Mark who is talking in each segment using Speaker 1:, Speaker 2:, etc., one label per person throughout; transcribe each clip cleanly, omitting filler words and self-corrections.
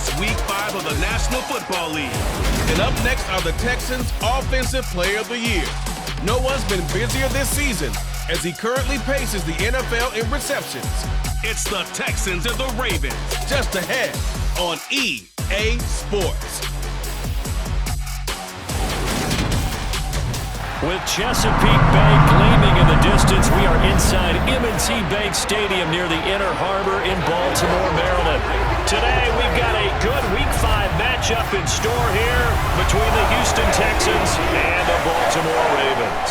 Speaker 1: It's Week 5 of the National Football League. And up next are the Texans' Offensive Player of the Year. No one's been busier this season as he currently paces the NFL in receptions. It's the Texans and the Ravens, just ahead on EA Sports.
Speaker 2: With Chesapeake Bay gleaming in the distance, we are inside M&T Bank Stadium near the Inner Harbor in Baltimore, Maryland. Today, we've got a good Week 5 matchup in store here between the Houston Texans and the Baltimore Ravens.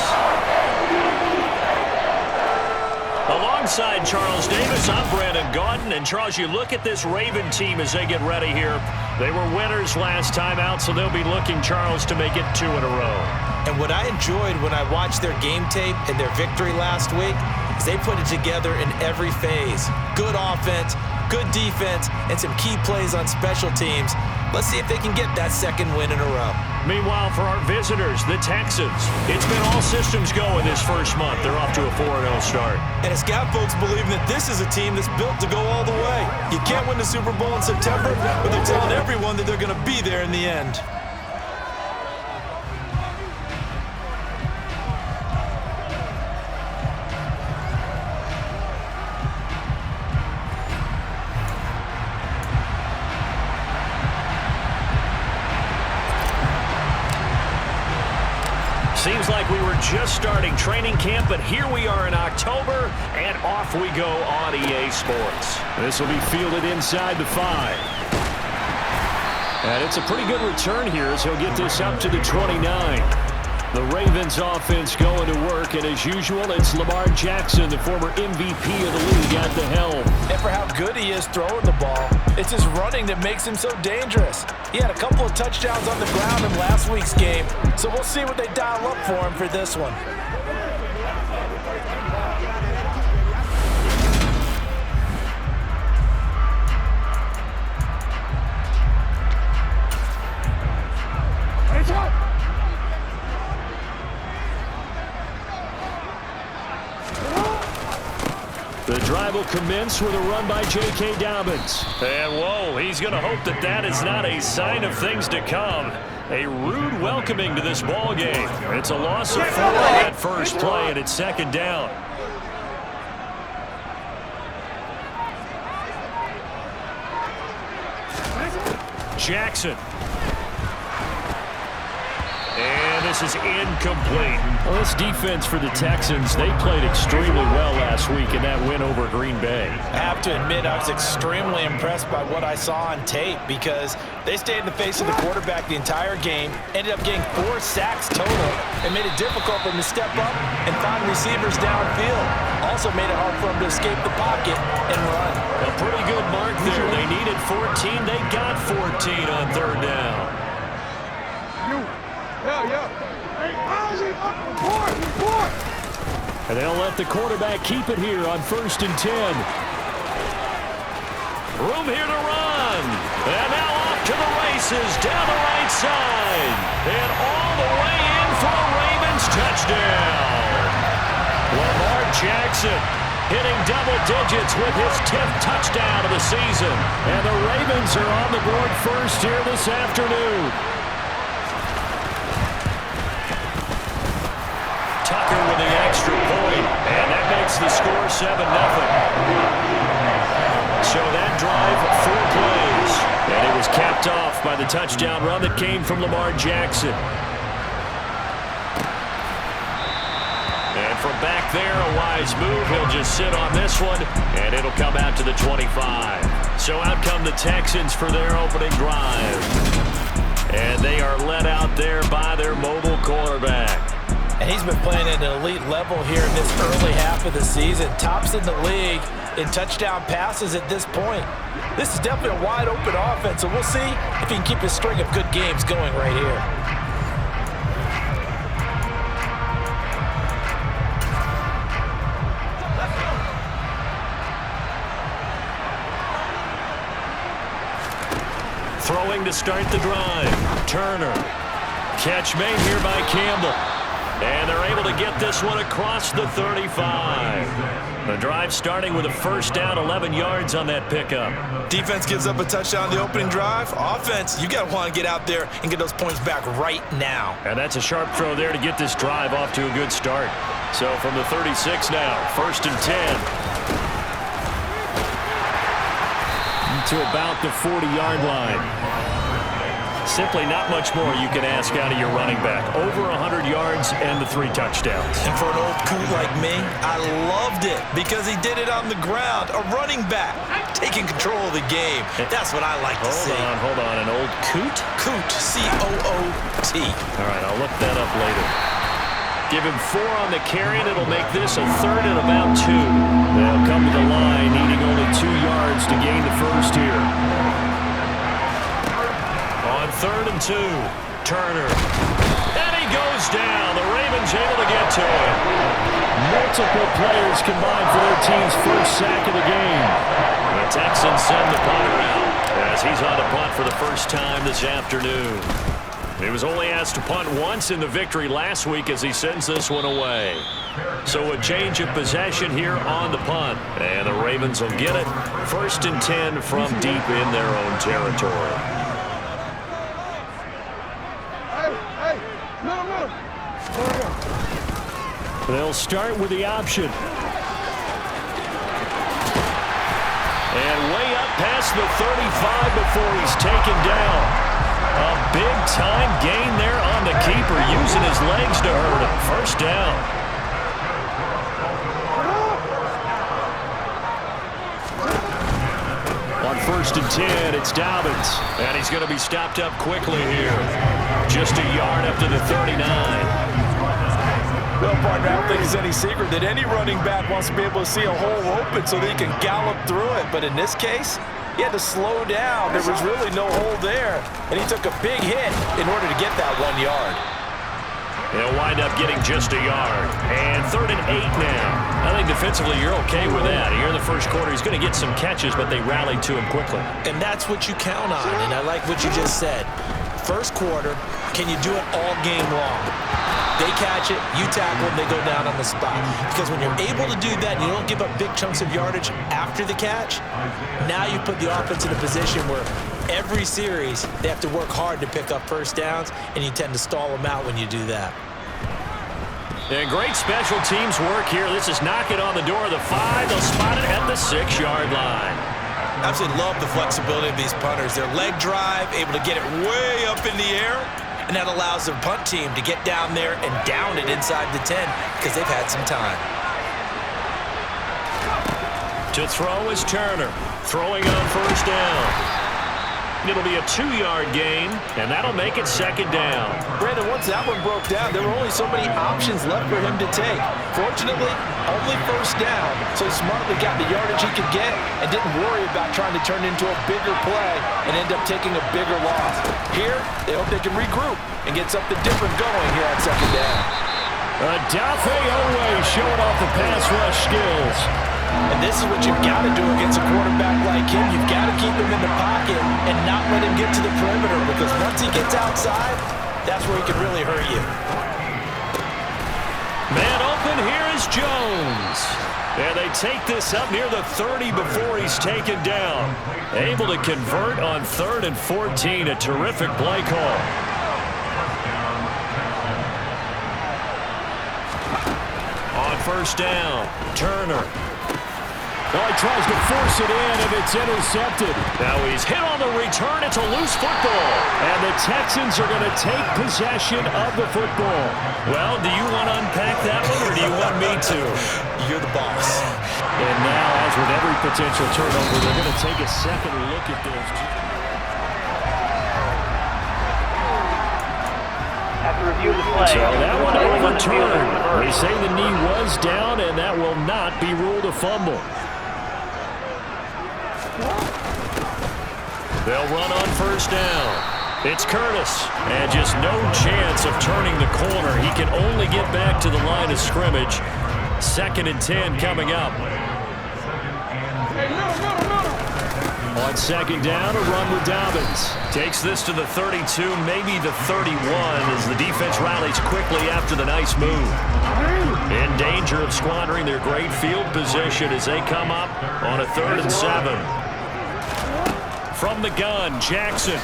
Speaker 2: Alongside Charles Davis, I'm Brandon Gaudin. And Charles, you look at this Raven team as they get ready here. They were winners last time out, so they'll be looking, Charles, to make it 2 in a row.
Speaker 3: And what I enjoyed when I watched their game tape and their victory last week is they put it together in every phase. Good offense, good defense, and some key plays on special teams. Let's see if they can get that second win in a row.
Speaker 2: Meanwhile, for our visitors, the Texans, it's been all systems go in this first month. They're off to a 4-0 start.
Speaker 3: And it's got folks believing that this is a team that's built to go all the way. You can't win the Super Bowl in September, but they're telling everyone that they're going to be there in the end.
Speaker 2: Seems like we were just starting training camp, but here we are in October, and off we go on EA Sports. This will be fielded inside the 5. And it's a pretty good return here as he'll get this up to the 29. The Ravens offense going to work, and as usual, it's Lamar Jackson, the former MVP of the league, at the helm.
Speaker 3: And for how good he is throwing the ball, it's his running that makes him so dangerous. He had a couple of touchdowns on the ground in last week's game, so we'll see what they dial up for him for this one.
Speaker 2: The drive will commence with a run by J.K. Dobbins. And whoa, he's going to hope that that is not a sign of things to come. A rude welcoming to this ball game. It's a loss of 4 on that first play, and it's second down. Jackson. And this is incomplete. Well, this defense for the Texans, they played extremely well last week in that win over Green Bay.
Speaker 3: I have to admit, I was extremely impressed by what I saw on tape because they stayed in the face of the quarterback the entire game, ended up getting 4 sacks total, and made it difficult for him to step up and find receivers downfield. Also made it hard for him to escape the pocket and run.
Speaker 2: A pretty good mark there. They needed 14. They got 14 on third down. And they'll let the quarterback keep it here on 1st and 10. Room here to run. And now off to the races down the right side. And all the way in for a Ravens touchdown. Lamar Jackson hitting double digits with his 10th touchdown of the season. And the Ravens are on the board first here this afternoon. Tucker with the extra point, and that makes the score 7-0. So that drive, 4 plays, and it was capped off by the touchdown run that came from Lamar Jackson. And from back there, a wise move. He'll just sit on this one, and it'll come out to the 25. So out come the Texans for their opening drive. And they are led out there by their mobile quarterback.
Speaker 3: And he's been playing at an elite level here in this early half of the season. Tops in the league in touchdown passes at this point. This is definitely a wide-open offense, so we'll see if he can keep his string of good games going right here.
Speaker 2: Throwing to start the drive. Turner. Catch made here by Campbell. And they're able to get this one across the 35. The drive starting with a first down, 11 yards on that pickup.
Speaker 3: Defense gives up a touchdown the opening drive. Offense, you got to want to get out there and get those points back right now.
Speaker 2: And that's a sharp throw there to get this drive off to a good start. So from the 36 now, first and 10. To about the 40-yard line. Simply not much more you can ask out of your running back. Over 100 yards and the 3 touchdowns.
Speaker 3: And for an old coot like me, I loved it because he did it on the ground. A running back taking control of the game. That's what I like to see.
Speaker 2: Hold on. An old coot?
Speaker 3: Coot, C-O-O-T.
Speaker 2: All right, I'll look that up later. Give him 4 on the carry, and it'll make this a third and about 2. They'll come to the line, needing only 2 yards to gain the first here. On 3rd and 2, Turner. And he goes down. The Ravens able to get to him. Multiple players combined for their team's first sack of the game. The Texans send the punter out as he's on to punt for the first time this afternoon. He was only asked to punt once in the victory last week as he sends this one away. So a change of possession here on the punt. And the Ravens will get it. 1st and 10 from deep in their own territory. They'll start with the option. And way up past the 35 before he's taken down. A big-time gain there on the keeper, using his legs to hurt him. First down. On 1st and 10, it's Dobbins. And he's going to be stopped up quickly here. Just a yard up to the 39.
Speaker 3: Well, partner, I don't think it's any secret that any running back wants to be able to see a hole open so they can gallop through it. But in this case, he had to slow down. There was really no hole there, and he took a big hit in order to get that 1 yard.
Speaker 2: They'll wind up getting just a yard. And 3rd and 8 now. I think defensively you're okay with that. Here in the first quarter, he's going to get some catches, but they rallied to him quickly.
Speaker 3: And that's what you count on, and I like what you just said. First quarter, can you do it all game long? They catch it, you tackle them, they go down on the spot. Because when you're able to do that and you don't give up big chunks of yardage after the catch, now you put the offense in a position where every series they have to work hard to pick up first downs, and you tend to stall them out when you do that.
Speaker 2: And great special teams work here. This is knocking on the door of the 5. They'll spot it at the 6-yard line.
Speaker 3: Absolutely love the flexibility of these punters. Their leg drive, able to get it way up in the air, and that allows the punt team to get down there and down it inside the 10 because they've had some time.
Speaker 2: To throw is Turner. Throwing on first down. It'll be a 2-yard gain, and that'll make it 2nd down.
Speaker 3: Brandon, once that one broke down, there were only so many options left for him to take. Fortunately, only first down, so he smartly got the yardage he could get and didn't worry about trying to turn it into a bigger play and end up taking a bigger loss. Here, they hope they can regroup and get something different going here on 2nd down.
Speaker 2: Dafe Oweh showing off the pass rush skills.
Speaker 3: And this is what you've got to do against a quarterback like him. You've got to keep him in the pocket and not let him get to the perimeter, because once he gets outside, that's where he can really hurt you.
Speaker 2: Man open, here is Jones. And they take this up near the 30 before he's taken down. Able to convert on 3rd and 14. A terrific play call. On first down, Turner. Well, he tries to force it in, and it's intercepted. Now he's hit on the return. It's a loose football. And the Texans are going to take possession of the football. Well, do you want to unpack that one, or do you want me to?
Speaker 3: You're the boss.
Speaker 2: And now, as with every potential turnover, they're going to take a second look at this.
Speaker 4: Review the play.
Speaker 2: So that one overturned. They say the knee was down, and that will not be ruled a fumble. They'll run on first down. It's Curtis, and just no chance of turning the corner. He can only get back to the line of scrimmage. 2nd and 10 coming up. On second down, a run with Dobbins. Takes this to the 32, maybe the 31, as the defense rallies quickly after the nice move. In danger of squandering their great field position as they come up on a 3rd and 7. From the gun, Jackson.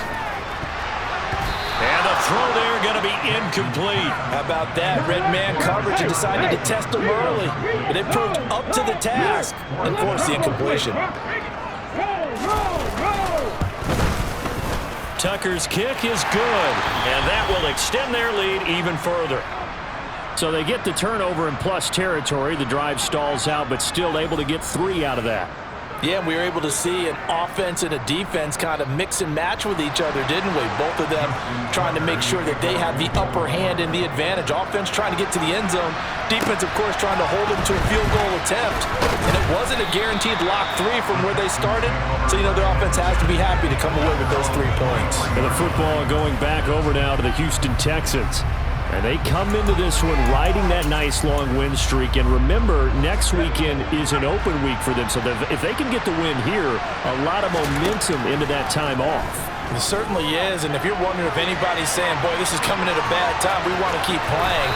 Speaker 2: And the throw there going to be incomplete.
Speaker 3: How about that? Red man coverage and decided to test him early. But it proved up to the task and forced the incompletion.
Speaker 2: Tucker's kick is good. And that will extend their lead even further. So they get the turnover in plus territory. The drive stalls out, but still able to get 3 out of that.
Speaker 3: Yeah, we were able to see an offense and a defense kind of mix and match with each other, didn't we? Both of them trying to make sure that they have the upper hand and the advantage. Offense trying to get to the end zone. Defense, of course, trying to hold them to a field goal attempt. And it wasn't a guaranteed lock 3 from where they started. So, their offense has to be happy to come away with those 3 points.
Speaker 2: And the football going back over now to the Houston Texans. And they come into this one riding that nice long win streak. And remember, next weekend is an open week for them. So if they can get the win here, a lot of momentum into that time off.
Speaker 3: It certainly is. And if you're wondering if anybody's saying, boy, this is coming at a bad time, we want to keep playing,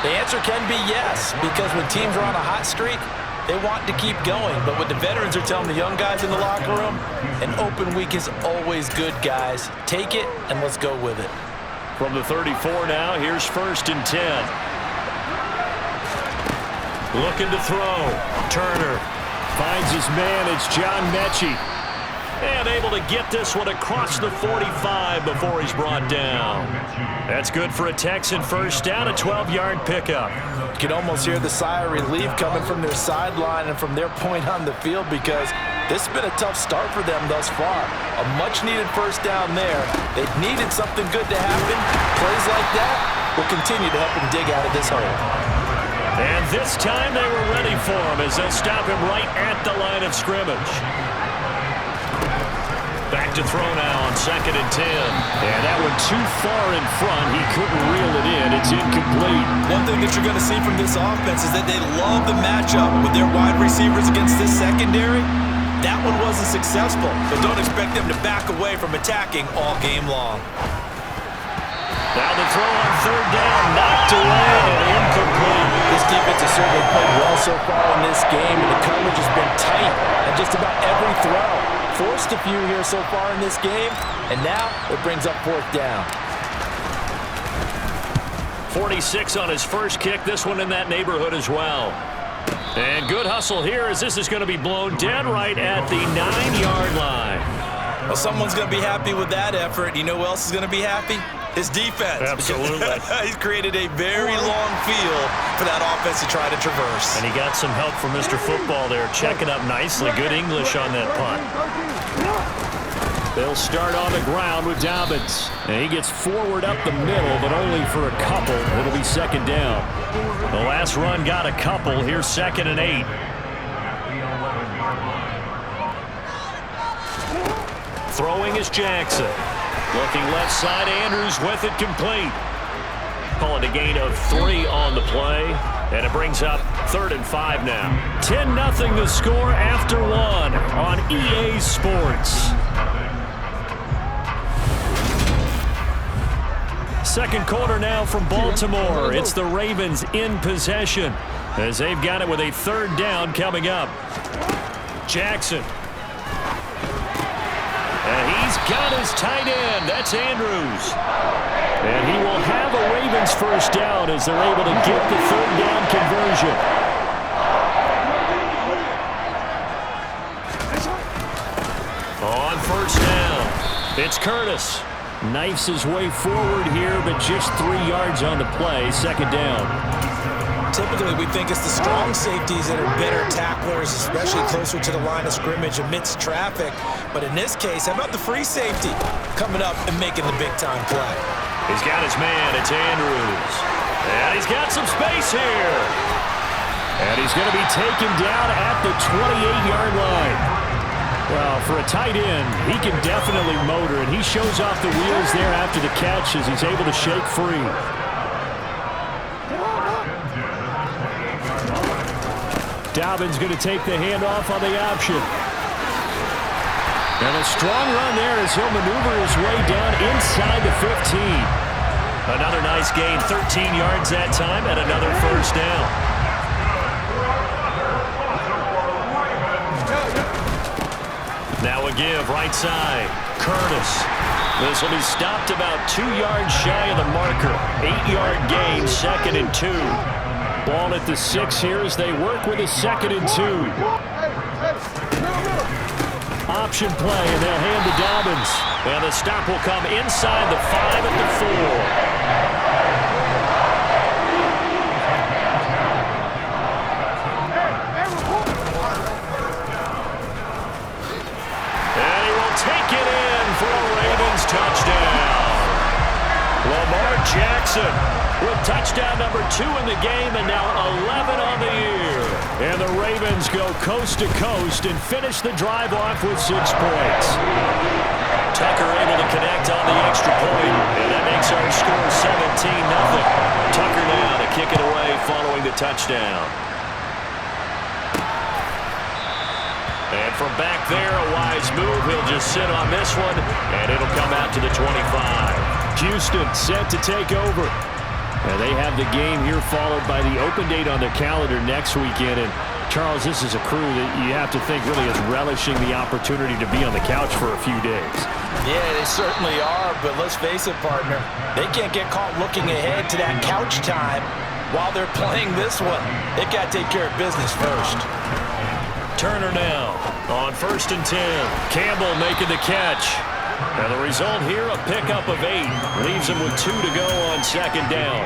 Speaker 3: the answer can be yes. Because when teams are on a hot streak, they want to keep going. But what the veterans are telling the young guys in the locker room, an open week is always good, guys. Take it and let's go with it.
Speaker 2: From the 34 now, here's 1st and 10. Looking to throw. Turner finds his man. It's John Mechie. And able to get this one across the 45 before he's brought down. That's good for a Texan first down, a 12-yard pickup.
Speaker 3: You can almost hear the sigh of relief coming from their sideline and from their point on the field because this has been a tough start for them thus far. A much-needed first down there. They've needed something good to happen. Plays like that will continue to help them dig out of this hole.
Speaker 2: And this time they were ready for him as they'll stop him right at the line of scrimmage. Back to throw now on 2nd and 10. And that one too far in front. He couldn't reel it in. It's incomplete.
Speaker 3: One thing that you're going to see from this offense is that they love the matchup with their wide receivers against this secondary. That one wasn't successful, but don't expect them to back away from attacking all game long.
Speaker 2: Now the throw on 3rd down, knocked away and incomplete.
Speaker 3: This defense has certainly played well so far in this game, and the coverage has been tight at just about every throw. Forced a few here so far in this game, and now it brings up 4th down.
Speaker 2: 46 on his first kick, this one in that neighborhood as well. And good hustle here as this is going to be blown dead right at the 9-yard line.
Speaker 3: Well, someone's going to be happy with that effort. You know who else is going to be happy? His defense.
Speaker 2: Absolutely.
Speaker 3: He's created a very long field for that offense to try to traverse.
Speaker 2: And he got some help from Mr. Football there, checking up nicely. Good English on that punt. They'll start on the ground with Dobbins. And he gets forward up the middle, but only for a couple. It'll be 2nd down. The last run got a couple. Here's 2nd and 8. Throwing is Jackson. Looking left side, Andrews with it complete. Calling a gain of 3 on the play. And it brings up 3rd and 5 now. 10-0 the score after 1 on EA Sports. Second quarter now from Baltimore. It's the Ravens in possession as they've got it with a 3rd down coming up. Jackson. And he's got his tight end. That's Andrews. And he will have a Ravens first down as they're able to get the 3rd down conversion. On 1st down, it's Curtis. Knifes his way forward here, but just 3 yards on the play. 2nd down.
Speaker 3: Typically, we think it's the strong safeties that are better tacklers, especially closer to the line of scrimmage amidst traffic. But in this case, how about the free safety coming up and making the big-time play?
Speaker 2: He's got his man. It's Andrews. And he's got some space here. And he's going to be taken down at the 28-yard line. Well, for a tight end, he can definitely motor, and he shows off the wheels there after the catch as he's able to shake free. Dobbins going to take the handoff on the option. And a strong run there as he'll maneuver his way down inside the 15. Another nice gain, 13 yards that time, and another first down. Now a give, right side. Curtis. This will be stopped about 2 yards shy of the marker. 8-yard gain, 2nd and 2. Ball at the 6 here as they work with a 2nd and 2. Option play, and they'll hand to Dobbins. And the stop will come inside the 5 at the 4. Take it in for a Ravens touchdown. Lamar Jackson with touchdown number 2 in the game and now 11 on the year. And the Ravens go coast to coast and finish the drive off with 6 points. Tucker able to connect on the extra point, and that makes our score 17-0. Tucker now to kick it away following the touchdown. And from back there, a wise move. He'll just sit on this one, and it'll come out to the 25. Houston set to take over. And they have the game here followed by the open date on their calendar next weekend. And, Charles, this is a crew that you have to think really is relishing the opportunity to be on the couch for a few days.
Speaker 3: Yeah, they certainly are, but let's face it, partner. They can't get caught looking ahead to that couch time while they're playing this one. They've got to take care of business first.
Speaker 2: Turner now on 1st and 10. Campbell making the catch. And the result here, a pickup of 8. Leaves him with 2 to go on 2nd down.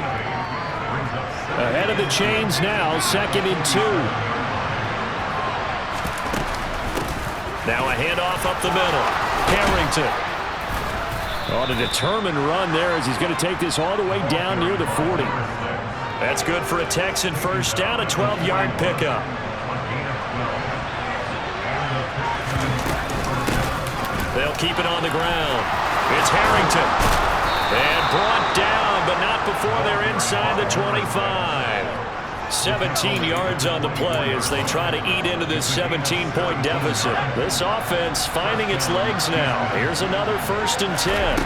Speaker 2: Ahead of the chains now, 2nd and 2. Now a handoff up the middle. Harrington. On a determined run there as he's going to take this all the way down near the 40. That's good for a Texan first down, a 12-yard pickup. They'll keep it on the ground. It's Harrington. And brought down, but not before they're inside the 25. 17 yards on the play as they try to eat into this 17-point deficit. This offense finding its legs now. Here's another 1st and 10.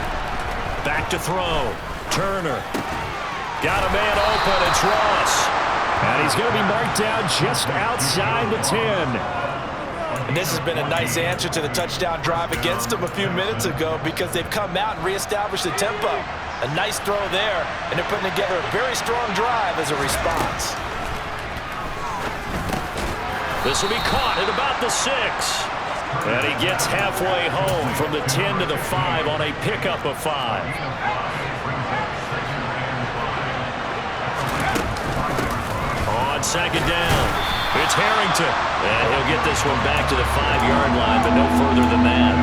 Speaker 2: Back to throw. Turner. Got a man open. It's Ross. And he's going to be marked down just outside the 10.
Speaker 3: And this has been a nice answer to the touchdown drive against them a few minutes ago because they've come out and reestablished the tempo. A nice throw there, and they're putting together a very strong drive as a response.
Speaker 2: This will be caught at about the 6. And he gets halfway home from the 10 to the 5 on a pickup of 5. On 2nd down. It's Harrington, and he'll get this one back to the 5-yard line, but no further than that.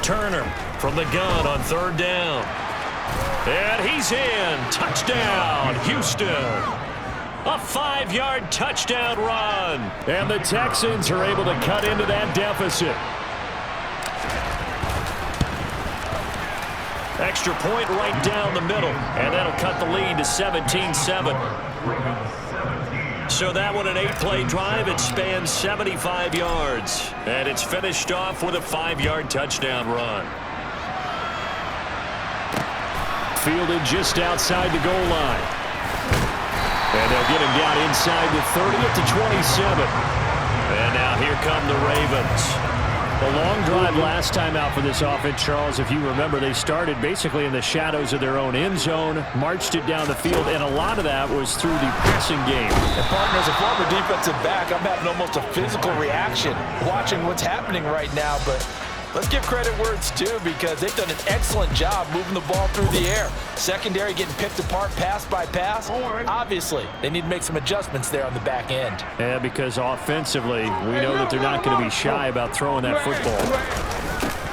Speaker 2: Turner from the gun on 3rd down. And he's in. Touchdown, Houston. A 5-yard touchdown run. And the Texans are able to cut into that deficit. Extra point right down the middle, and that'll cut the lead to 17-7. So that one, an 8-play drive. It spans 75 yards, and it's finished off with a 5-yard touchdown run. Fielded just outside the goal line. And they'll get him down inside the 30 at the 27. And now here come the Ravens. A long drive last time out for this offense, Charles. If you remember, they started basically in the shadows of their own end zone, marched it down the field, and a lot of that was through the passing game.
Speaker 3: And partner, as a former defensive back, I'm having almost a physical reaction watching what's happening right now, but let's give credit where it's due because they've done an excellent job moving the ball through the air. Secondary getting picked apart pass by pass. Obviously, they need to make some adjustments there on the back end.
Speaker 2: Yeah, because offensively, we know that they're not going to be shy about throwing that football.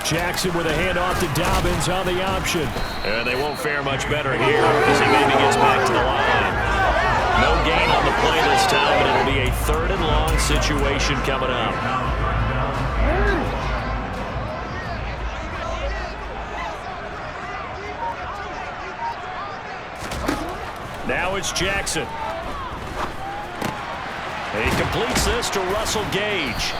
Speaker 2: Jackson with a handoff to Dobbins on the option. And they won't fare much better here as he maybe gets back to the line. No gain on the play this time, but it'll be a 3rd and long situation coming up. Now it's Jackson. He completes this to Russell Gage.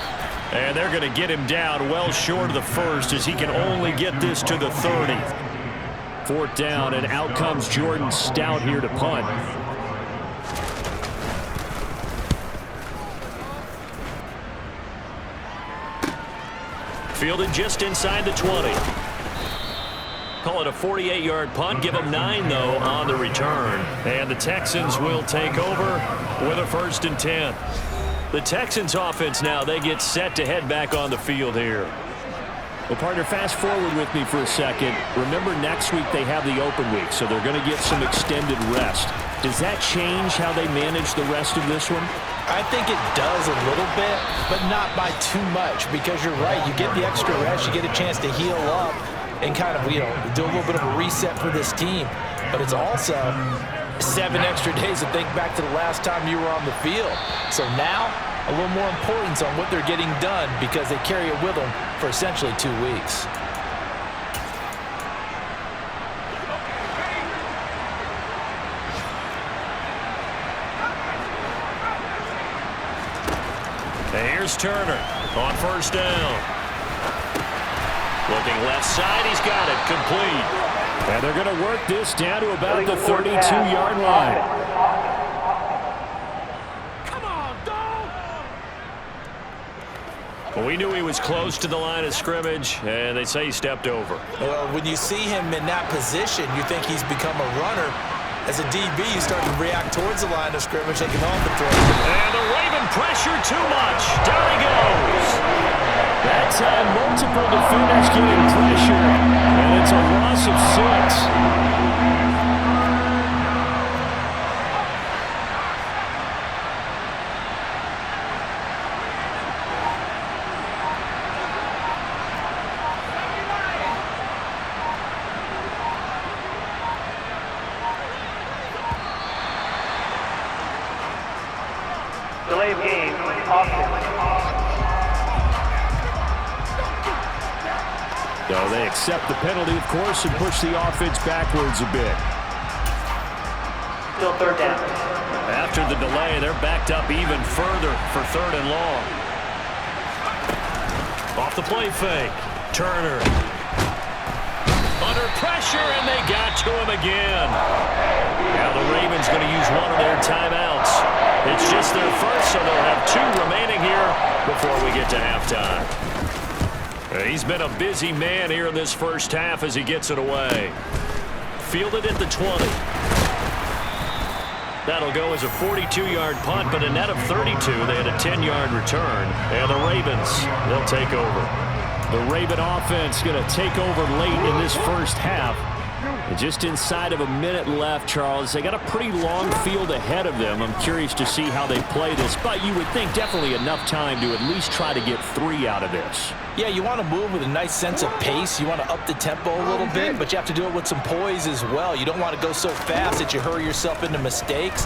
Speaker 2: And they're going to get him down well short of the first as he can only get this to the 30. Fourth down, and out comes Jordan Stout here to punt. Fielded just inside the 20. Call it a 48-yard punt. Give them 9, though, on the return. And the Texans will take over with a 1st and 10. The Texans offense now, they get set to head back on the field here. Well, partner, fast forward with me for a second. Remember, next week they have the open week, so they're going to get some extended rest. Does that change how they manage the rest of this one?
Speaker 3: I think it does a little bit, but not by too much, because you're right. You get the extra rest, you get a chance to heal up and kind of, do a little bit of a reset for this team. But it's also 7 extra days to think back to the last time you were on the field. So now, a little more importance on what they're getting done because they carry it with them for essentially 2 weeks.
Speaker 2: And here's Turner on 1st down. Looking left side, he's got it complete. And they're going to work this down to about the 32-yard line.
Speaker 3: Come on, dog!
Speaker 2: Well, we knew he was close to the line of scrimmage, and they say he stepped over.
Speaker 3: Well, when you see him in that position, you think he's become a runner. As a DB, you start to react towards the line of scrimmage, taking on the throw.
Speaker 2: And the Raven pressure too much. Down he goes. That time, multiple defenders getting pressure, and it's a loss of 6.
Speaker 4: Delay of game, offense.
Speaker 2: So they accept the penalty, of course, and push the offense backwards a bit.
Speaker 4: Still 3rd down.
Speaker 2: After the delay, they're backed up even further for 3rd and long. Off the play fake. Turner. Under pressure, and they got to him again. Now the Ravens going to use one of their timeouts. It's just their first, so they'll have 2 remaining here before we get to halftime. He's been a busy man here in this first half as he gets it away. Fielded at the 20. That'll go as a 42-yard punt, but a net of 32. They had a 10-yard return. And the Ravens, they'll take over. The Raven offense going to take over late in this first half. And just inside of a minute left, Charles. They got a pretty long field ahead of them. I'm curious to see how they play this, but you would think definitely enough time to at least try to get 3 out of this.
Speaker 3: Yeah, you want to move with a nice sense of pace. You want to up the tempo a little bit, but you have to do it with some poise as well. You don't want to go so fast that you hurry yourself into mistakes.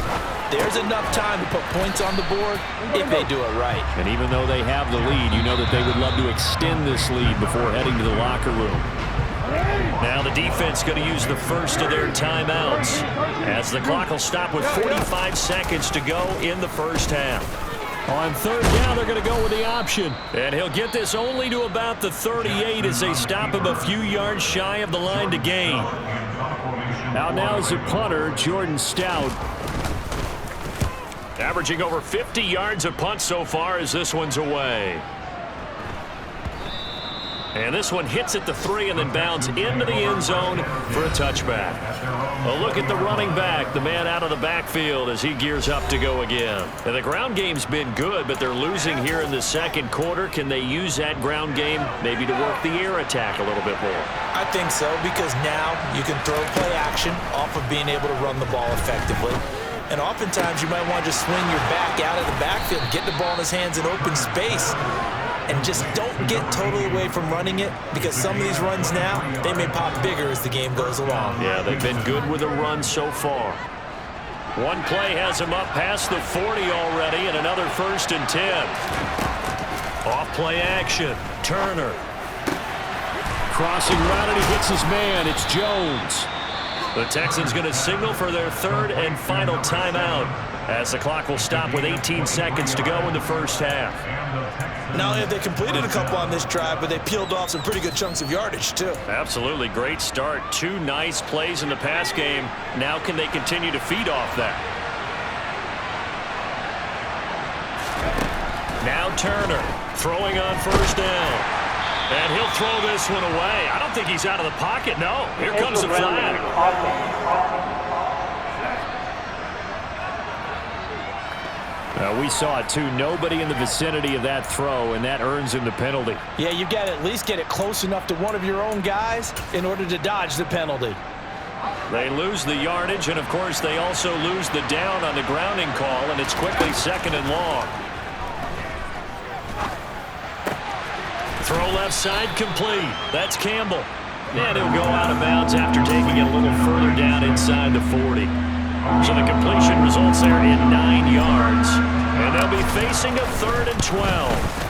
Speaker 3: There's enough time to put points on the board if they do it right.
Speaker 2: And even though they have the lead, you know that they would love to extend this lead before heading to the locker room. Now the defense going to use the first of their timeouts as the clock will stop with 45 seconds to go in the first half. On 3rd down, they're going to go with the option. And he'll get this only to about the 38 as they stop him a few yards shy of the line to gain. Now is the punter, Jordan Stout. Averaging over 50 yards a punt so far as this one's away. And this one hits at the 3 and then bounds into the end zone for a touchback. A look at the running back, the man out of the backfield as he gears up to go again. And the ground game's been good, but they're losing here in the second quarter. Can they use that ground game maybe to work the air attack a little bit more?
Speaker 3: I think so, because now you can throw play action off of being able to run the ball effectively. And oftentimes you might want to just swing your back out of the backfield, get the ball in his hands in open space, and just don't get totally away from running it, because some of these runs now, they may pop bigger as the game goes along.
Speaker 2: Yeah, they've been good with the run so far. One play has him up past the 40 already, and another 1st and 10. Off play action. Turner. Crossing route, and he hits his man. It's Jones. The Texans going to signal for their third and final timeout as the clock will stop with 18 seconds to go in the first half.
Speaker 3: Not only have they completed a couple on this drive, but they peeled off some pretty good chunks of yardage, too.
Speaker 2: Absolutely. Great start. 2 nice plays in the pass game. Now can they continue to feed off that? Now Turner throwing on first down. And he'll throw this one away. I don't think he's out of the pocket. No. Here comes the flag. We saw it, too. Nobody in the vicinity of that throw, and that earns him the penalty.
Speaker 3: Yeah, you've got to at least get it close enough to one of your own guys in order to dodge the penalty.
Speaker 2: They lose the yardage, and, of course, they also lose the down on the grounding call, and it's quickly 2nd and long. Throw left side complete. That's Campbell. And he'll go out of bounds after taking it a little further down inside the 40. So the completion results there in 9 yards. And they'll be facing a 3rd and 12.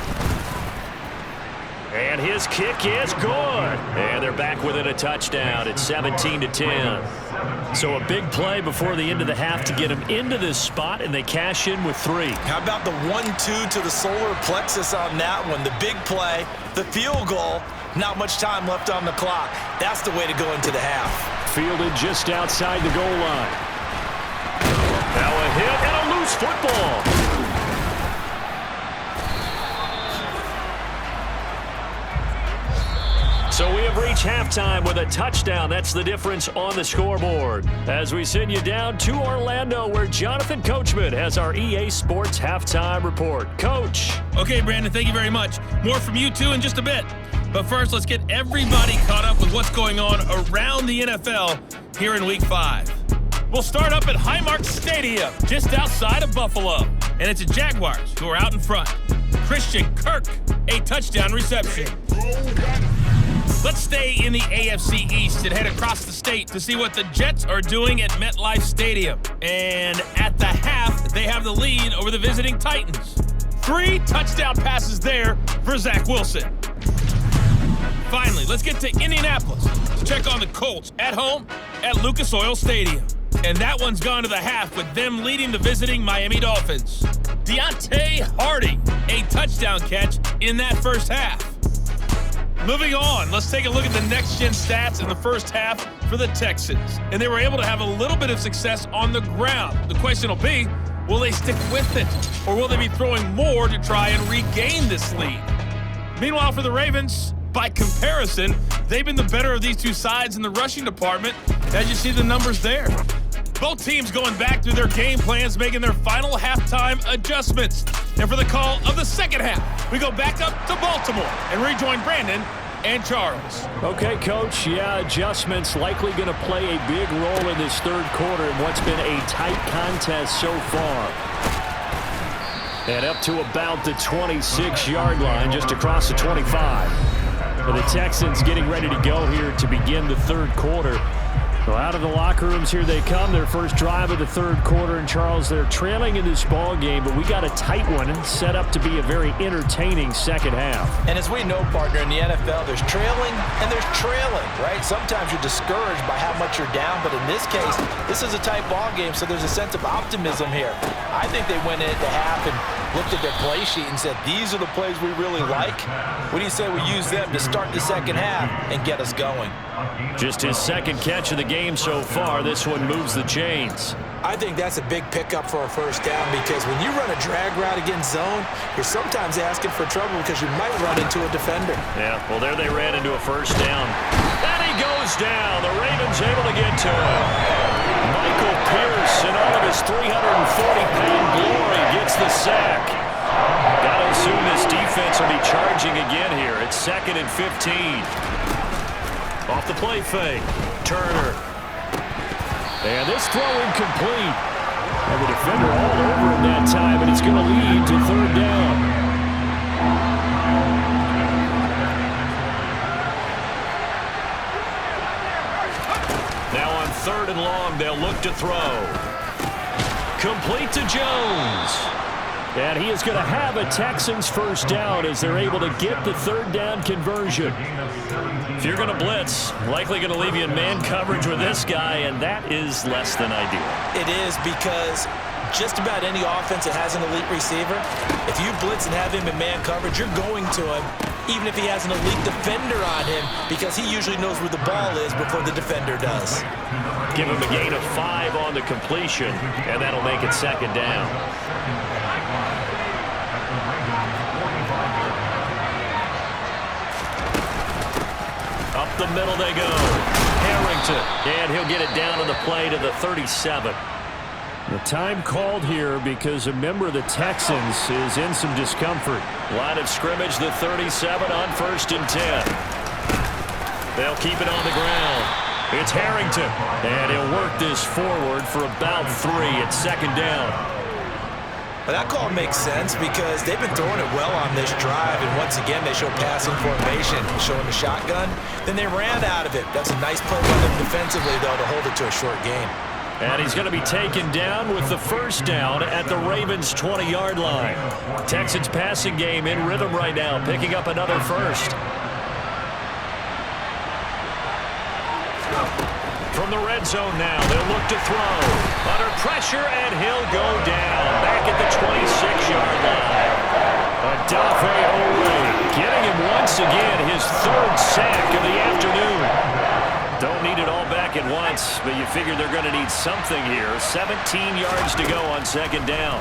Speaker 2: And his kick is good. And they're back within a touchdown. It's 17-10. So a big play before the end of the half to get them into this spot, and they cash in with 3.
Speaker 3: How about the 1-2 to the solar plexus on that one? The big play, the field goal, not much time left on the clock. That's the way to go into the half.
Speaker 2: Fielded just outside the goal line. Now a hit and a loose football. So we have reached halftime with a touchdown. That's the difference on the scoreboard. As we send you down to Orlando, where Jonathan Coachman has our EA Sports Halftime Report. Coach.
Speaker 1: Okay, Brandon, thank you very much. More from you two in just a bit. But first, let's get everybody caught up with what's going on around the NFL here in Week 5. We'll start up at Highmark Stadium, just outside of Buffalo. And it's the Jaguars who are out in front. Christian Kirk, a touchdown reception. Let's stay in the AFC East and head across the state to see what the Jets are doing at MetLife Stadium. And at the half, they have the lead over the visiting Titans. 3 touchdown passes there for Zach Wilson. Finally, let's get to Indianapolis to check on the Colts at home at Lucas Oil Stadium. And that one's gone to the half with them leading the visiting Miami Dolphins. Deontay Hardy, a touchdown catch in that first half. Moving on, let's take a look at the next-gen stats in the first half for the Texans. And they were able to have a little bit of success on the ground. The question will be, will they stick with it? Or will they be throwing more to try and regain this lead? Meanwhile, for the Ravens, by comparison, they've been the better of these two sides in the rushing department, as you see the numbers there. Both teams going back through their game plans, making their final halftime adjustments. And for the call of the second half, we go back up to Baltimore and rejoin Brandon and Charles.
Speaker 2: Okay, Coach. Yeah, adjustments likely going to play a big role in this third quarter in what's been a tight contest so far. And up to about the 26-yard line, just across the 25. And the Texans getting ready to go here to begin the third quarter. So out of the locker rooms, here they come. Their first drive of the third quarter. And, Charles, they're trailing in this ball game, but we got a tight one set up to be a very entertaining second half.
Speaker 3: And as we know, partner, in the NFL, there's trailing and there's trailing, right? Sometimes you're discouraged by how much you're down, but in this case, this is a tight ball game, so there's a sense of optimism here. I think they went into half and looked at their play sheet and said, these are the plays we really like. What do you say we use them to start the second half and get us going?
Speaker 2: Just his second catch of the game so far. This one moves the chains.
Speaker 3: I think that's a big pickup for a first down, because when you run a drag route against zone, you're sometimes asking for trouble because you might run into a defender.
Speaker 2: Yeah, well, there they ran into a first down. And he goes down. The Ravens able to get to him. Michael Pierce, in all of his 340-pound glory, gets the sack. Got to assume this defense will be charging again here. It's 2nd and 15. Off the play fake. Turner. And this throw incomplete. And the defender all over him that time, and it's going to lead to third down. Now on 3rd and long, they'll look to throw. Complete to Jones. And he is going to have a Texans first down as they're able to get the third down conversion. If you're going to blitz, likely going to leave you in man coverage with this guy, and that is less than ideal.
Speaker 3: It is, because just about any offense that has an elite receiver, if you blitz and have him in man coverage, you're going to him, even if he has an elite defender on him, because he usually knows where the ball is before the defender does.
Speaker 2: Give him a gain of 5 on the completion, and that'll make it second down. Up the middle they go. Harrington, and he'll get it down on the play to the 37. The time called here because a member of the Texans is in some discomfort. Line of scrimmage, the 37 on 1st and 10. They'll keep it on the ground. It's Harrington, and he'll work this forward for about 3 at second down.
Speaker 3: But that call makes sense because they've been throwing it well on this drive, and once again they show passing formation, showing the shotgun. Then they ran out of it. That's a nice play by them defensively, though, to hold it to a short gain.
Speaker 2: And he's going to be taken down with the first down at the Ravens' 20-yard line. Texans passing game in rhythm right now, picking up another first. From the red zone now, they'll look to throw. Under pressure, and he'll go down. Back at the 26-yard line. Adafe Owe getting him once again, his 3rd sack of the afternoon. Don't need it all back at once, but you figure they're going to need something here. 17 yards to go on second down.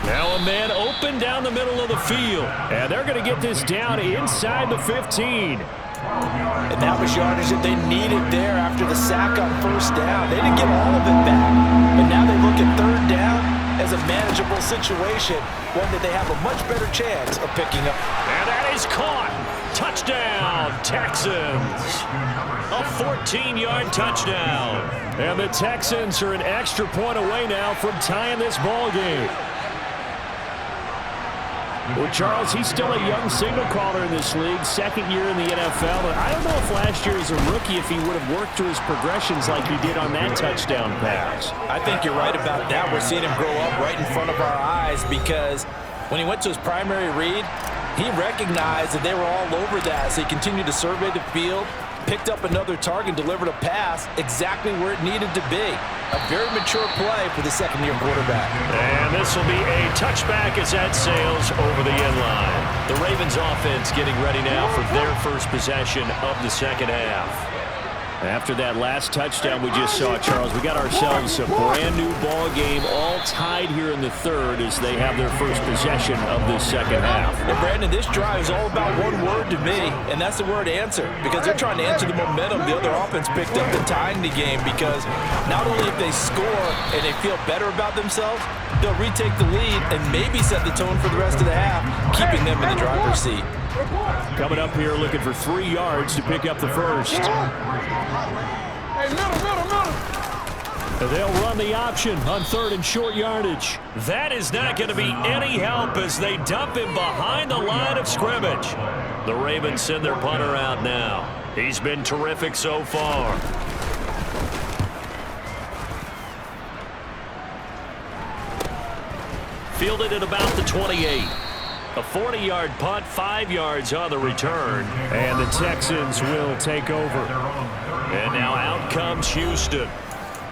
Speaker 2: Now a man open down the middle of the field. And they're going to get this down inside the 15.
Speaker 3: And that was yardage that they needed there after the sack on first down. They didn't get all of it back, but now they look at third down as a manageable situation, one that they have a much better chance of picking up.
Speaker 2: And that is caught. Touchdown, Texans. A 14-yard touchdown. And the Texans are an extra point away now from tying this ball game. Well, Charles, he's still a young signal caller in this league, 2nd year in the NFL. But I don't know if last year as a rookie, if he would have worked through his progressions like he did on that touchdown pass.
Speaker 3: I think you're right about that. We're seeing him grow up right in front of our eyes because when he went to his primary read, he recognized that they were all over that, so he continued to survey the field, picked up another target, delivered a pass exactly where it needed to be. A very mature play for the second-year quarterback.
Speaker 2: And this will be a touchback as that sails over the end line. The Ravens offense getting ready now for their first possession of the second half. After that last touchdown we just saw, Charles, we got ourselves a brand-new ball game, all tied here in the 3rd as they have their first possession of this second half.
Speaker 3: And Brandon, this drive is all about one word to me, and that's the word answer, because they're trying to answer the momentum the other offense picked up in tying the game, because not only if they score and they feel better about themselves, they'll retake the lead and maybe set the tone for the rest of the half, keeping them in the driver's seat.
Speaker 2: Coming up here looking for 3 yards to pick up the first. They'll run the option on 3rd and short yardage. That is not going to be any help as they dump him behind the line of scrimmage. The Ravens send their punter out now. He's been terrific so far. Fielded at about the 28. A 40-yard punt, 5 yards on the return. And the Texans will take over. And now out comes Houston.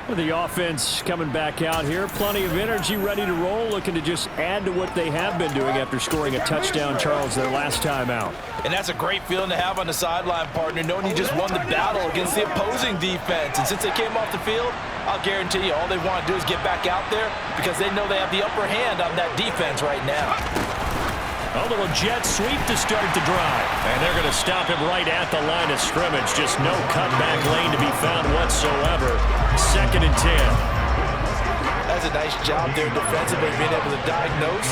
Speaker 2: The offense coming back out here. Plenty of energy, ready to roll, looking to just add to what they have been doing after scoring a touchdown, Charles, their last time out.
Speaker 3: And that's a great feeling to have on the sideline, partner, knowing you just won the battle against the opposing defense. And since they came off the field, I'll guarantee you all they want to do is get back out there because they know they have the upper hand on that defense right now.
Speaker 2: A little jet sweep to start the drive. And they're going to stop him right at the line of scrimmage. Just no cutback lane to be found whatsoever. 2nd and 10.
Speaker 3: That's a nice job there defensively, being able to diagnose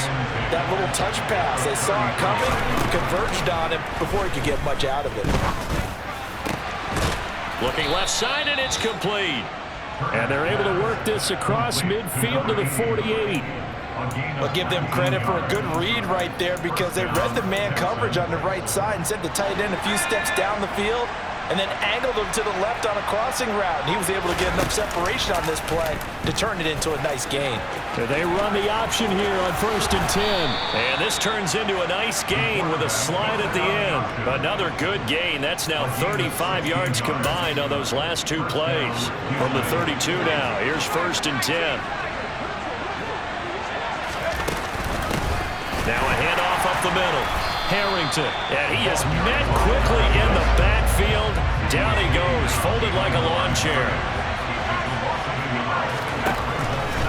Speaker 3: that little touch pass. They saw it coming, converged on him before he could get much out of it.
Speaker 2: Looking left side, and it's complete. And they're able to work this across midfield to the 48.
Speaker 3: I'll give them credit for a good read right there because they read the man coverage on the right side and sent the tight end a few steps down the field. and then angled him to the left on a crossing route. And he was able to get enough separation on this play to turn it into a nice gain.
Speaker 2: They run the option here on 1st and 10. And this turns into a nice gain with a slide at the end. Another good gain. That's now 35 yards combined on those last 2 plays. From the 32 now, here's 1st and 10. Now a handoff up the middle. Harrington, and he is met quickly in the backfield. Down he goes, folded like a lawn chair.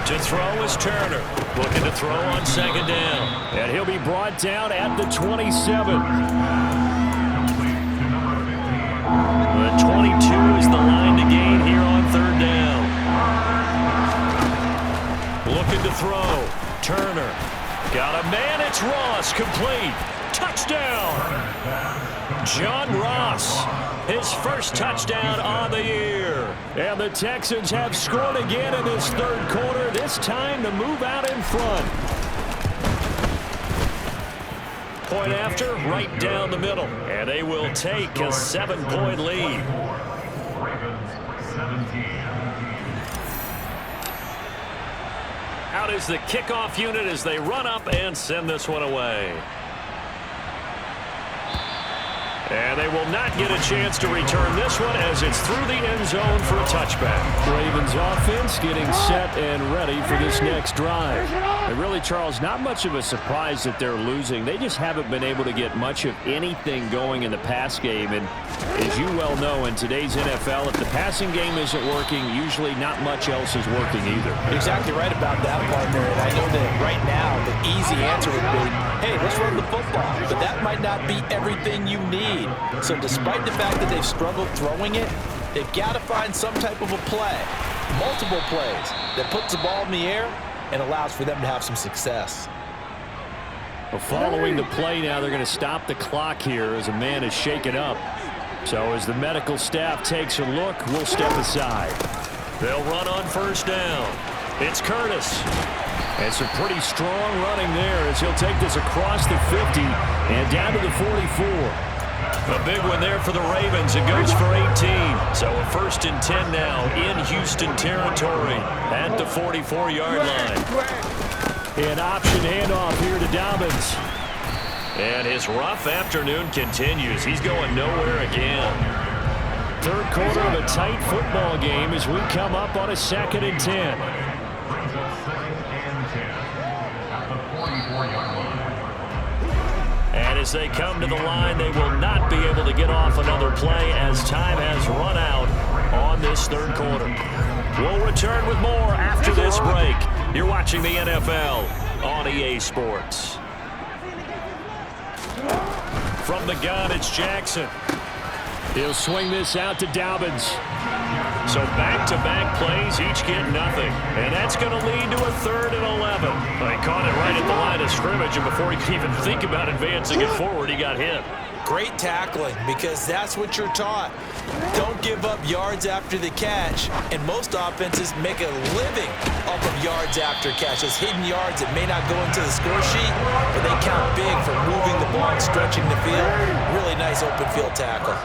Speaker 2: To throw is Turner. Looking to throw on 2nd down. And he'll be brought down at the 27. The 22 is the line to gain here on 3rd down. Looking to throw. Turner. Got a man, it's Ross, complete. Touchdown! John Ross, his first touchdown on the year. And the Texans have scored again in this 3rd quarter, this time to move out in front. Point after, right down the middle. And they will take a 7-point lead. Out is the kickoff unit as they run up and send this one away. And they will not get a chance to return this one as it's through the end zone for a touchback. Ravens offense getting set and ready for this next drive.
Speaker 5: And really, Charles, not much of a surprise that they're losing. They just haven't been able to get much of anything going in the pass game. And as you well know, in today's NFL, if the passing game isn't working, usually not much else is working either.
Speaker 3: You're exactly right about that, partner. And I know that right now the easy answer would be, hey, let's run the football. But that might not be everything you need. So despite the fact that they've struggled throwing it, they've got to find some type of a play, multiple plays, that puts the ball in the air and allows for them to have some success.
Speaker 5: Well, following the play now, they're going to stop the clock here as a man is shaken up. So as the medical staff takes a look, we'll step aside.
Speaker 2: They'll run on 1st down. It's Curtis.
Speaker 5: And some pretty strong running there as he'll take this across the 50 and down to the 44.
Speaker 2: A big one there for the Ravens. It goes for 18. So a 1st and 10 now in Houston territory at the 44-yard line.
Speaker 5: An option handoff here to Dobbins.
Speaker 2: And his rough afternoon continues. He's going nowhere again.
Speaker 5: 3rd quarter of a tight football game as we come up on a 2nd and 10.
Speaker 2: And as they come to the line, they will not be able to get off another play as time has run out on this 3rd quarter. We'll return with more after this break. You're watching the NFL on EA Sports. From the gun, it's Jackson.
Speaker 5: He'll swing this out to Dobbins.
Speaker 2: So back-to-back plays, each get nothing. And that's going to lead to a 3rd and 11. They caught it right at the line of scrimmage, and before he could even think about advancing it forward, he got hit.
Speaker 3: Great tackling, because that's what you're taught. Don't give up yards after the catch, and most offenses make a living off of yards after catch. Those hidden yards that may not go into the score sheet, but they count big for moving the ball and stretching the field. Really nice open field tackle.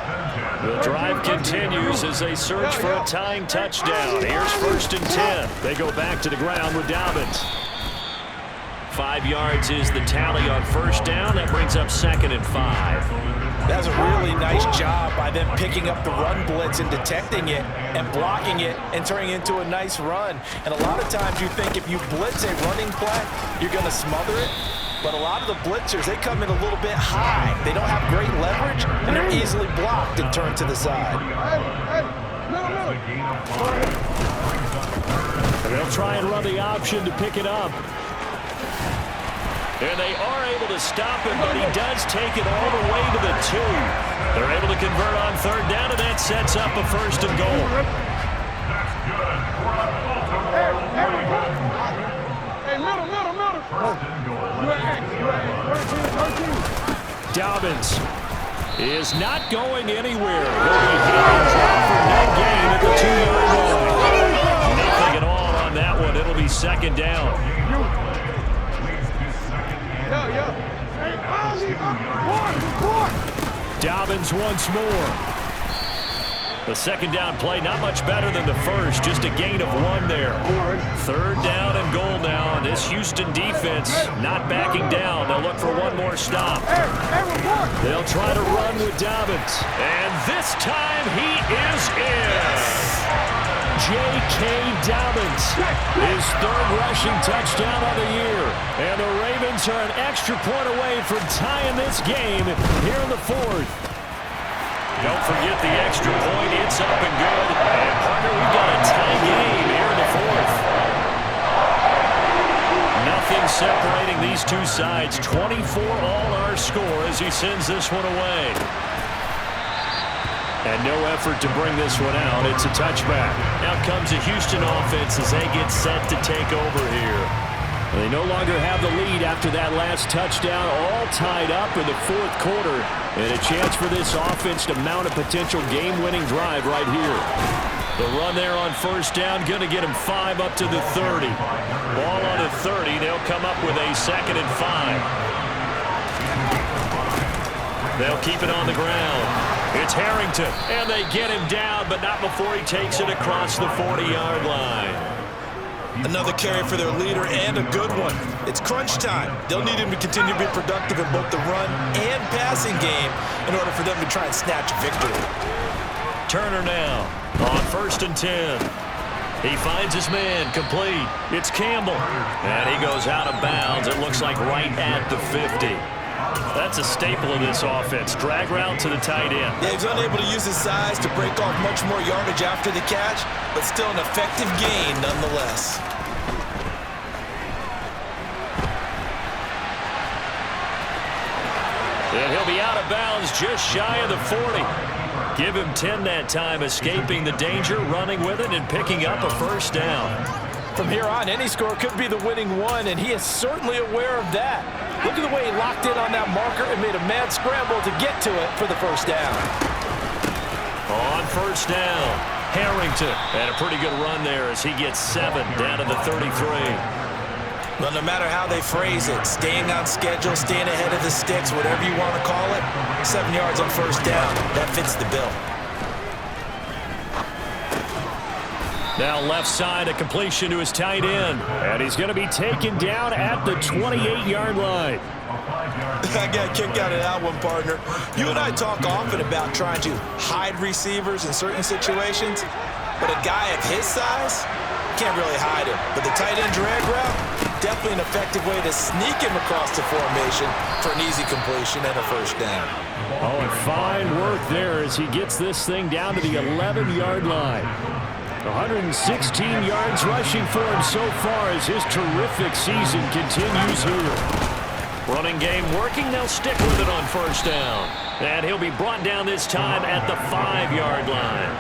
Speaker 2: The drive continues as they search for a tying touchdown. Here's 1st and 10.
Speaker 5: They go back to the ground with Dobbins.
Speaker 2: 5 yards is the tally on 1st down. That brings up 2nd and 5.
Speaker 3: That's a really nice job by them picking up the run blitz and detecting it and blocking it and turning it into a nice run. And a lot of times you think if you blitz a running play, you're going to smother it. But a lot of the blitzers, they come in a little bit high. They don't have great leverage, and they're easily blocked and turned to the side.
Speaker 5: They'll try and run the option to pick it up.
Speaker 2: And they are able to stop him, but he does take it all the way to the 2. They're able to convert on 3rd down, and that sets up a 1st and goal.
Speaker 5: Dobbins is not going anywhere. He'll be hit and dropped for no gain at the 2-yard line.
Speaker 2: Nothing at all on that one. It'll be 2nd down.
Speaker 5: Dobbins once more.
Speaker 2: The second down play, not much better than the first, just a gain of 1 there. Third down and goal now. This Houston defense not backing down. They'll look for one more stop. They'll try to run with Dobbins. And this time he is in. J.K. Dobbins, his third rushing touchdown of the year. And the Ravens are an extra point away from tying this game here in the fourth. Don't forget the extra point. It's up and good. And, partner, we've got a tie game here in the fourth. Nothing separating these two sides. 24 all our score as he sends this one away. And no effort to bring this one out. It's a touchback. Now comes the Houston offense as they get set to take over here. They no longer have the lead after that last touchdown, all tied up in the fourth quarter. And a chance for this offense to mount a potential game-winning drive right here. The run there on first down, going to get them 5 up to the 30. Ball on the 30, they'll come up with a 2nd and 5. They'll keep it on the ground. It's Harrington, and they get him down, but not before he takes it across the 40-yard line.
Speaker 3: Another carry for their leader, and a good one. It's crunch time. They'll need him to continue to be productive in both the run and passing game in order for them to try and snatch a victory.
Speaker 2: Turner now on 1st and 10. He finds his man complete. It's Campbell. And he goes out of bounds. It looks like right at the 50. That's a staple of this offense. Drag route to the tight end.
Speaker 3: Yeah, he's unable to use his size to break off much more yardage after the catch, but still an effective gain nonetheless.
Speaker 2: And he'll be out of bounds just shy of the 40. Give him 10 that time, escaping the danger, running with it, and picking up a first down.
Speaker 3: From here on, any score could be the winning one, and he is certainly aware of that. Look at the way he locked in on that marker and made a mad scramble to get to it for the first down.
Speaker 2: On first down, Harrington. And a pretty good run there as he gets 7 down to the 33.
Speaker 3: Well, no matter how they phrase it, staying on schedule, staying ahead of the sticks, whatever you want to call it, 7 yards on first down, that fits the bill.
Speaker 2: Now left side, a completion to his tight end. And he's going to be taken down at the 28-yard line.
Speaker 3: I got a kick out of that one, partner. You and I talk often about trying to hide receivers in certain situations, but a guy of his size can't really hide him. But the tight end drag route, definitely an effective way to sneak him across the formation for an easy completion and a first down.
Speaker 5: Oh, and fine work there as he gets this thing down to the 11-yard line. 116 yards rushing for him so far as his terrific season continues here.
Speaker 2: Running game working. They'll stick with it on first down. And he'll be brought down this time at the 5-yard line.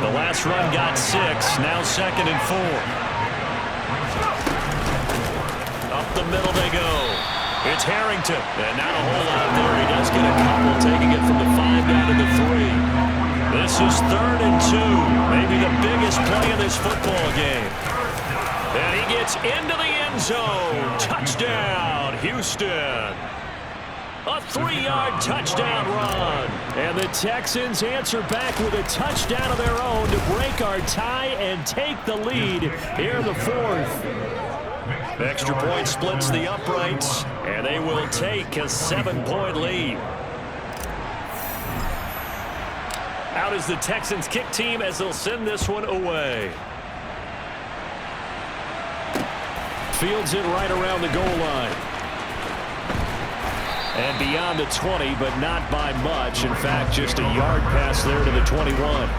Speaker 2: The last run got 6. Now 2nd and 4. Up the middle they go. It's Harrington. And not a whole lot there. He does get a couple, taking it from the 5 down to the 3. This is 3rd and 2. Maybe the biggest play of this football game. And he gets into the end zone. Touchdown, Houston. A 3-yard touchdown run.
Speaker 5: And the Texans answer back with a touchdown of their own to break our tie and take the lead here in the fourth.
Speaker 2: Extra point splits the uprights, and they will take a 7-point lead. Out is the Texans kick team as they'll send this one away.
Speaker 5: Fields it right around the goal line. And beyond the 20, but not by much. In fact, just a yard pass there to the 21.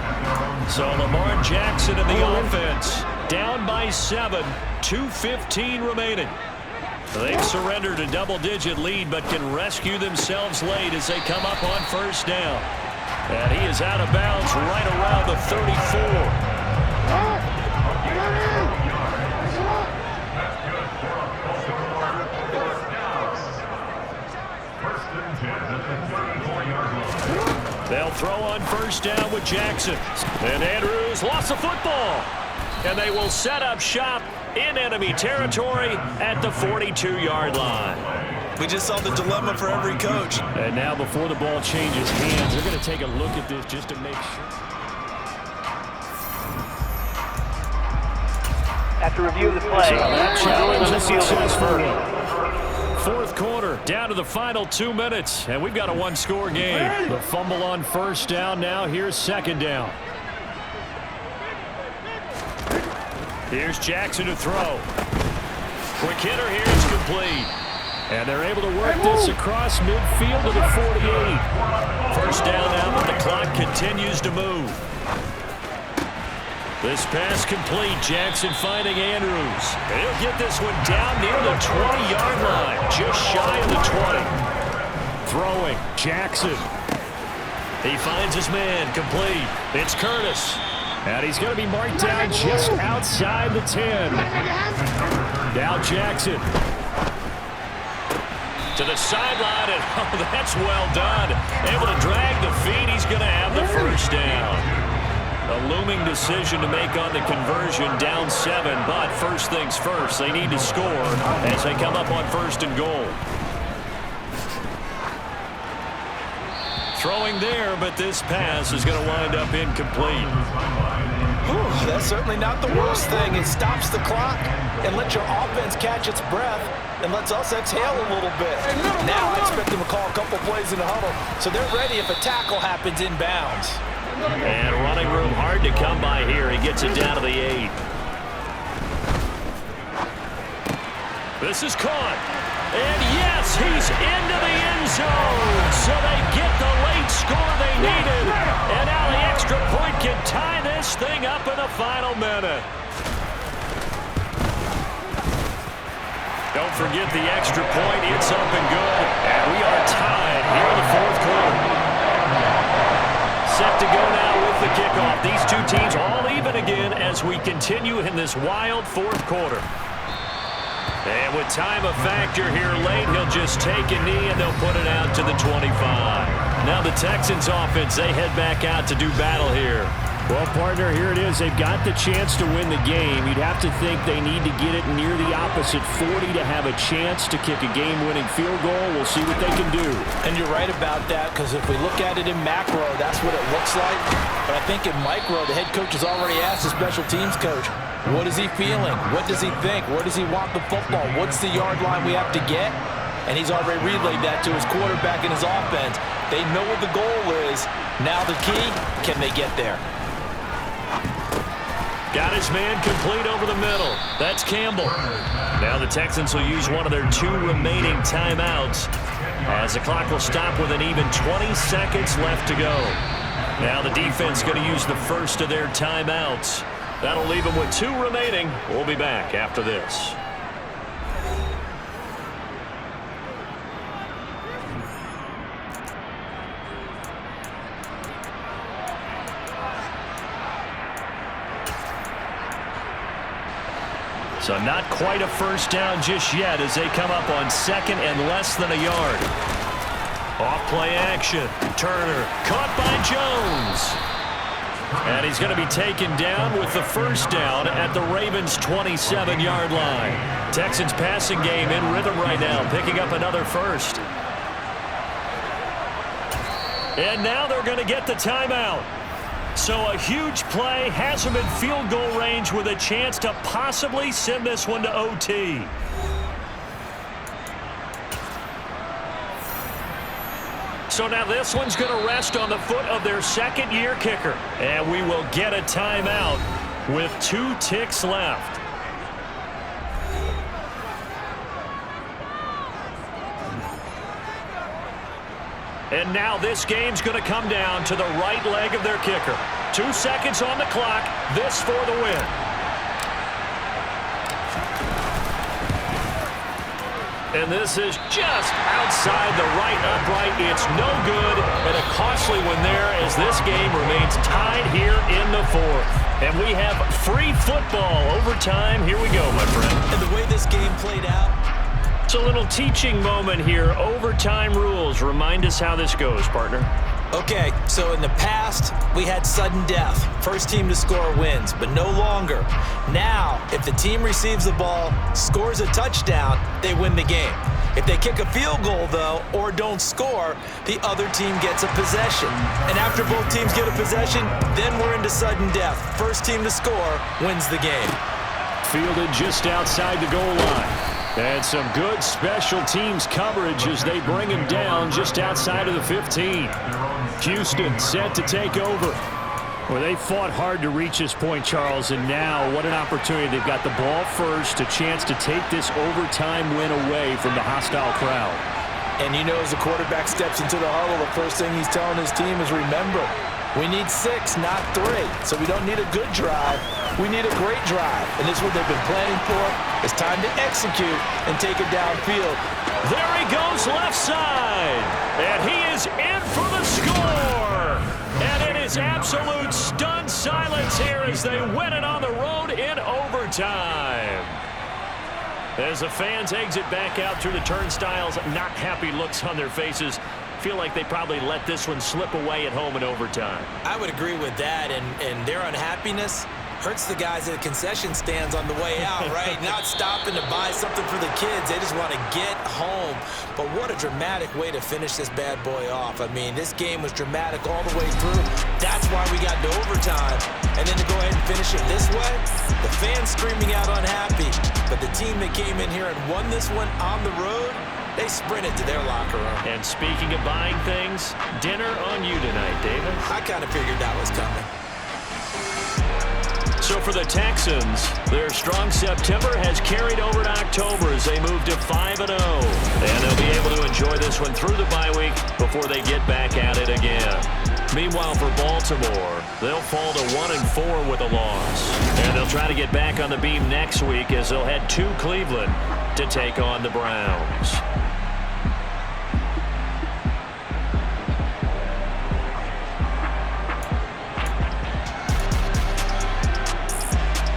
Speaker 2: So Lamar Jackson in the offense. Down by 7, 2:15 remaining. They've surrendered a double-digit lead, but can rescue themselves late as they come up on first down. And he is out of bounds right around the 34. They'll throw on first down with Jackson. And Andrews lost the football. And they will set up shop in enemy territory at the 42-yard line.
Speaker 3: We just saw the dilemma for every coach.
Speaker 5: And now before the ball changes hands, they're going to take a look at this just to make sure.
Speaker 4: After review of the play,
Speaker 5: So that challenge is
Speaker 4: field
Speaker 5: successful. Fourth quarter, down to the final 2 minutes, and we've got a one-score game. The fumble on first down now. Here's second down. Here's Jackson to throw. Quick hitter here, it's complete. And they're able to work this across midfield to the 48. First down now, but the clock continues to move. This pass complete. Jackson finding Andrews. And he'll get this one down near the 20-yard line, just shy of the 20. Throwing, Jackson. He finds his man, complete. It's Curtis. And he's going to be marked down just outside the 10. Now Jackson. To the sideline, and oh, that's well done. Able to drag the feet. He's going to have the first down. A looming decision to make on the conversion, down 7. But first things first, they need to score as they come up on first and goal. Throwing there, but this pass is going to wind up incomplete.
Speaker 3: Whew, that's certainly not the worst thing. It stops the clock and lets your offense catch its breath and lets us exhale a little bit. Now I expect them to call a couple plays in the huddle, so they're ready if a tackle happens inbounds.
Speaker 5: And running room hard to come by here. He gets it down to the 8. This is caught. And yes, he's into the end zone. So they get the late score they needed. And now the extra point can tie this thing up in the final minute. Don't forget the extra point. It's up and good. And we are tied here in the fourth quarter. Set to go now with the kickoff. These two teams all even again as we continue in this wild fourth quarter. And with time a factor here late, he'll just take a knee and they'll put it out to the 25. Now the Texans offense, they head back out to do battle here. Well, partner, here it is. They've got the chance to win the game. You'd have to think they need to get it near the opposite 40 to have a chance to kick a game-winning field goal. We'll see what they can do.
Speaker 3: And you're right about that, because if we look at it in macro, that's what it looks like. But I think in micro, the head coach has already asked the special teams coach, what is he feeling? What does he think? Where does he want the football? What's the yard line we have to get? And he's already relayed that to his quarterback and his offense. They know what the goal is. Now the key, can they get there?
Speaker 5: Got his man complete over the middle. That's Campbell. Now the Texans will use one of their 2 remaining timeouts as the clock will stop with an even 20 seconds left to go. Now the defense going to use the first of their timeouts. That'll leave them with 2 remaining. We'll be back after this. So not quite a first down just yet as they come up on second and less than a yard. Off play action. Turner caught by Jones. And he's going to be taken down with the first down at the Ravens' 27-yard line. Texans passing game in rhythm right now, picking up another first. And now they're going to get the timeout. So a huge play has them in field goal range with a chance to possibly send this one to OT. So now this one's going to rest on the foot of their second-year kicker. And we will get a timeout with 2 ticks left. And now this game's going to come down to the right leg of their kicker. 2 seconds on the clock. This for the win. And this is just outside the right upright. It's no good, and a costly one there as this game remains tied here in the fourth. And we have free football overtime. Here we go, my friend.
Speaker 3: And the way this game played out,
Speaker 5: it's a little teaching moment here. Overtime rules. Remind us how this goes, partner.
Speaker 3: Okay, so in the past, we had sudden death. First team to score wins, but no longer. Now, if the team receives the ball, scores a touchdown, they win the game. If they kick a field goal, though, or don't score, the other team gets a possession. And after both teams get a possession, then we're into sudden death. First team to score wins the game.
Speaker 5: Fielded just outside the goal line. And some good special teams coverage as they bring him down just outside of the 15. Houston set to take over. Well, they fought hard to reach this point, Charles, and now what an opportunity. They've got the ball first, a chance to take this overtime win away from the hostile crowd.
Speaker 3: And you know, as the quarterback steps into the huddle, the first thing he's telling his team is, remember, we need 6, not 3. So we don't need a good drive. We need a great drive. And this is what they've been planning for. It's time to execute and take it downfield.
Speaker 2: There he goes left side. And he is in for the score. And it is absolute stunned silence here as they win it on the road in overtime. As the fans exit back out through the turnstiles, not happy looks on their faces. Feel like they probably let this one slip away at home in overtime.
Speaker 3: I would agree with that, and their unhappiness hurts the guys at the concession stands on the way out, right? Not stopping to buy something for the kids. They just want to get home. But what a dramatic way to finish this bad boy off. I mean, this game was dramatic all the way through. That's why we got to overtime. And then to go ahead and finish it this way, the fans screaming out unhappy. But the team that came in here and won this one on the road, they sprinted to their locker room.
Speaker 2: And speaking of buying things, dinner on you tonight, David.
Speaker 3: I kind of figured that was coming.
Speaker 2: So for the Texans, their strong September has carried over to October as they move to 5-0. And they'll be able to enjoy this one through the bye week before they get back at it again. Meanwhile, for Baltimore, they'll fall to 1-4 with a loss. And they'll try to get back on the beam next week as they'll head to Cleveland to take on the Browns.